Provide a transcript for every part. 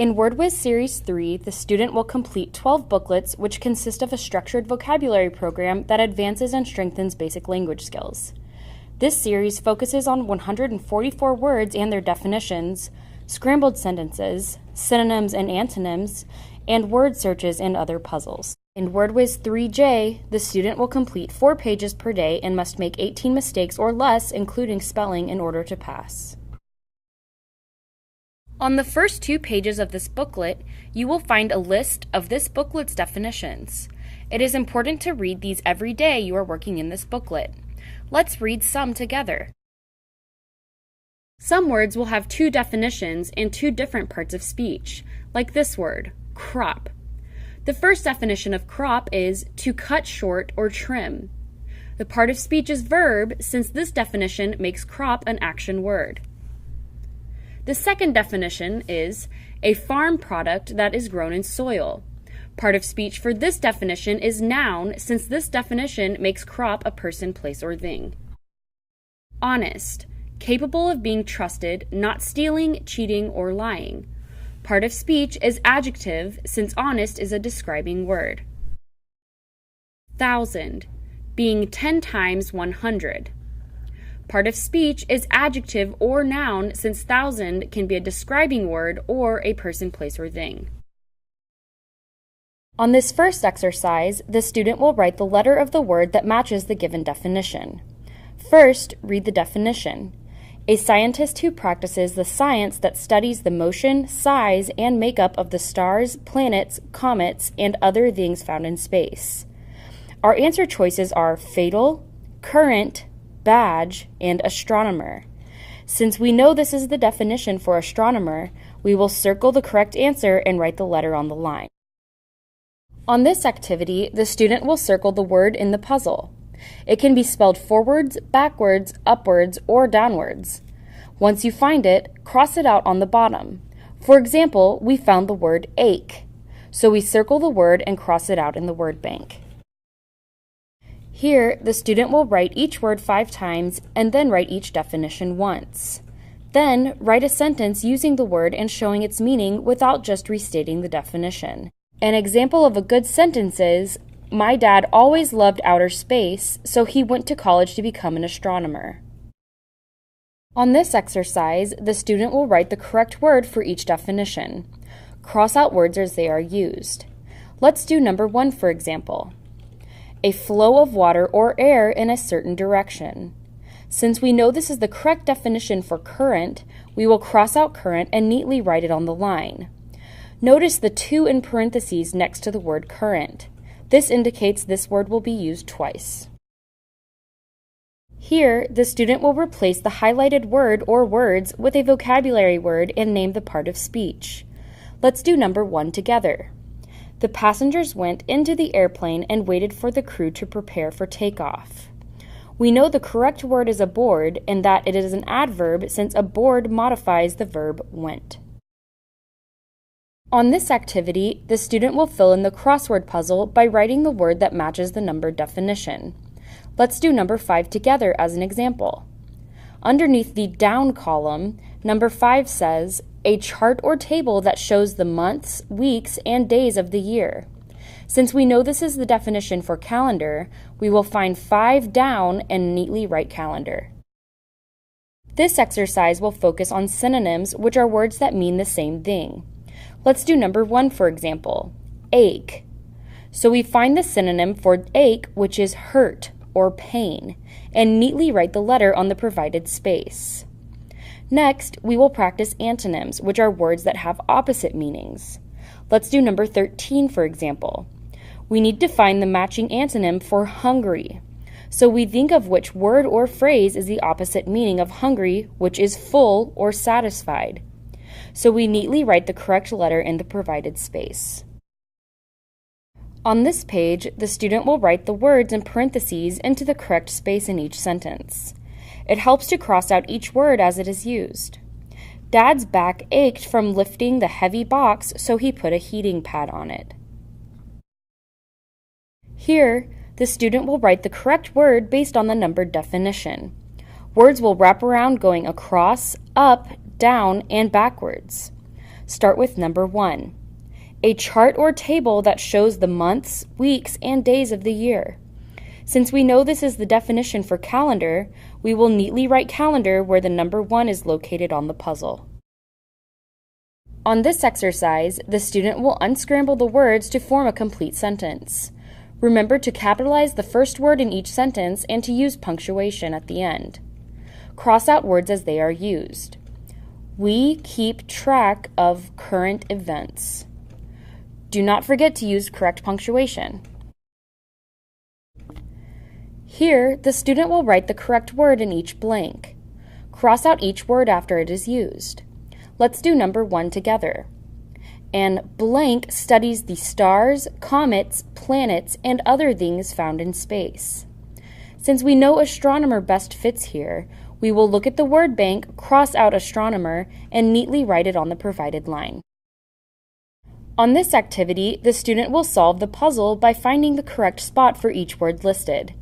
In Whiz Series 3, the student will complete 12 booklets which consist of a structured vocabulary program that advances and strengthens basic language skills. This series focuses on 144 words and their definitions, scrambled sentences, synonyms and antonyms, and word searches and other puzzles. In Whiz 3J, the student will complete 4 pages per day and must make 18 mistakes or less, including spelling, in order to pass. On the first 2 pages of this booklet, you will find a list of this booklet's definitions. It is important to read these every day you are working in this booklet. Let's read some together. Some words will have 2 definitions and 2 different parts of speech, like this word, crop. The first definition of crop is to cut short or trim. The part of speech is verb, since this definition makes crop an action word. The second definition is a farm product that is grown in soil. Part of speech for this definition is noun, since this definition makes crop a person, place, or thing. Honest, capable of being trusted, not stealing, cheating, or lying. Part of speech is adjective, since honest is a describing word. Thousand, being 10 times 100. Part of speech is adjective or noun, since thousand can be a describing word or a person, place, or thing. On this first exercise, the student will write the letter of the word that matches the given definition. First, read the definition. A scientist who practices the science that studies the motion, size, and makeup of the stars, planets, comets, and other things found in space. Our answer choices are fatal, current, badge, and astronomer. Since we know this is the definition for astronomer, we will circle the correct answer and write the letter on the line. On this activity, the student will circle the word in the puzzle. It can be spelled forwards, backwards, upwards, or downwards. Once you find it, cross it out on the bottom. For example, we found the word ache, so we circle the word and cross it out in the word bank. Here, the student will write each word 5 times and then write each definition once. Then, write a sentence using the word and showing its meaning without just restating the definition. An example of a good sentence is, "My dad always loved outer space, so he went to college to become an astronomer." On this exercise, the student will write the correct word for each definition. Cross out words as they are used. Let's do number 1, for example. A flow of water or air in a certain direction. Since we know this is the correct definition for current, we will cross out current and neatly write it on the line. Notice the 2 in parentheses next to the word current. This indicates this word will be used twice. Here, the student will replace the highlighted word or words with a vocabulary word and name the part of speech. Let's do number 1 together. The passengers went into the airplane and waited for the crew to prepare for takeoff. We know the correct word is aboard and that it is an adverb, since aboard modifies the verb went. On this activity, the student will fill in the crossword puzzle by writing the word that matches the numbered definition. Let's do number 5 together as an example. Underneath the down column, number 5 says, a chart or table that shows the months, weeks, and days of the year. Since we know this is the definition for calendar, we will find 5 down and neatly write calendar. This exercise will focus on synonyms, which are words that mean the same thing. Let's do number 1, for example, ache. So we find the synonym for ache, which is hurt or pain, and neatly write the letter on the provided space. Next, we will practice antonyms, which are words that have opposite meanings. Let's do number 13, for example. We need to find the matching antonym for hungry. So we think of which word or phrase is the opposite meaning of hungry, which is full or satisfied. So we neatly write the correct letter in the provided space. On this page, the student will write the words in parentheses into the correct space in each sentence. It helps to cross out each word as it is used. Dad's back ached from lifting the heavy box, so he put a heating pad on it. Here, the student will write the correct word based on the numbered definition. Words will wrap around going across, up, down, and backwards. Start with number 1. A chart or table that shows the months, weeks, and days of the year. Since we know this is the definition for calendar, we will neatly write calendar where the number 1 is located on the puzzle. On this exercise, the student will unscramble the words to form a complete sentence. Remember to capitalize the first word in each sentence and to use punctuation at the end. Cross out words as they are used. We keep track of current events. Do not forget to use correct punctuation. Here, the student will write the correct word in each blank. Cross out each word after it is used. Let's do number 1 together. And blank studies the stars, comets, planets, and other things found in space. Since we know astronomer best fits here, we will look at the word bank, cross out astronomer, and neatly write it on the provided line. On this activity, the student will solve the puzzle by finding the correct spot for each word listed.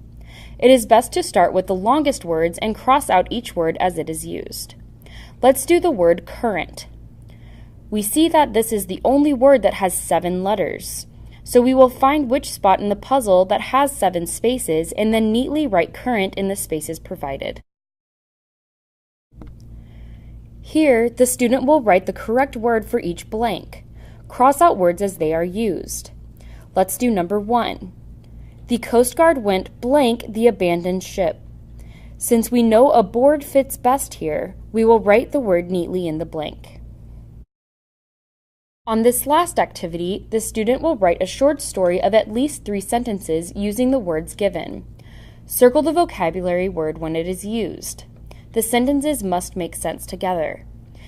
It is best to start with the longest words and cross out each word as it is used. Let's do the word current. We see that this is the only word that has 7 letters. So we will find which spot in the puzzle that has 7 spaces and then neatly write current in the spaces provided. Here, the student will write the correct word for each blank. Cross out words as they are used. Let's do number 1. The Coast Guard went blank the abandoned ship. Since we know aboard fits best here, we will write the word neatly in the blank. On this last activity, the student will write a short story of at least 3 sentences using the words given. Circle the vocabulary word when it is used. The sentences must make sense together.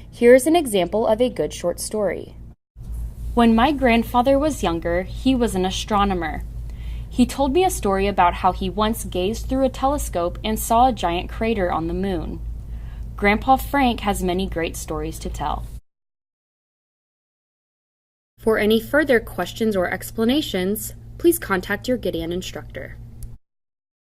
Here's an example of a good short story. When my grandfather was younger, he was an astronomer. He told me a story about how he once gazed through a telescope and saw a giant crater on the moon. Grandpa Frank has many great stories to tell. For any further questions or explanations, please contact your Gideon instructor.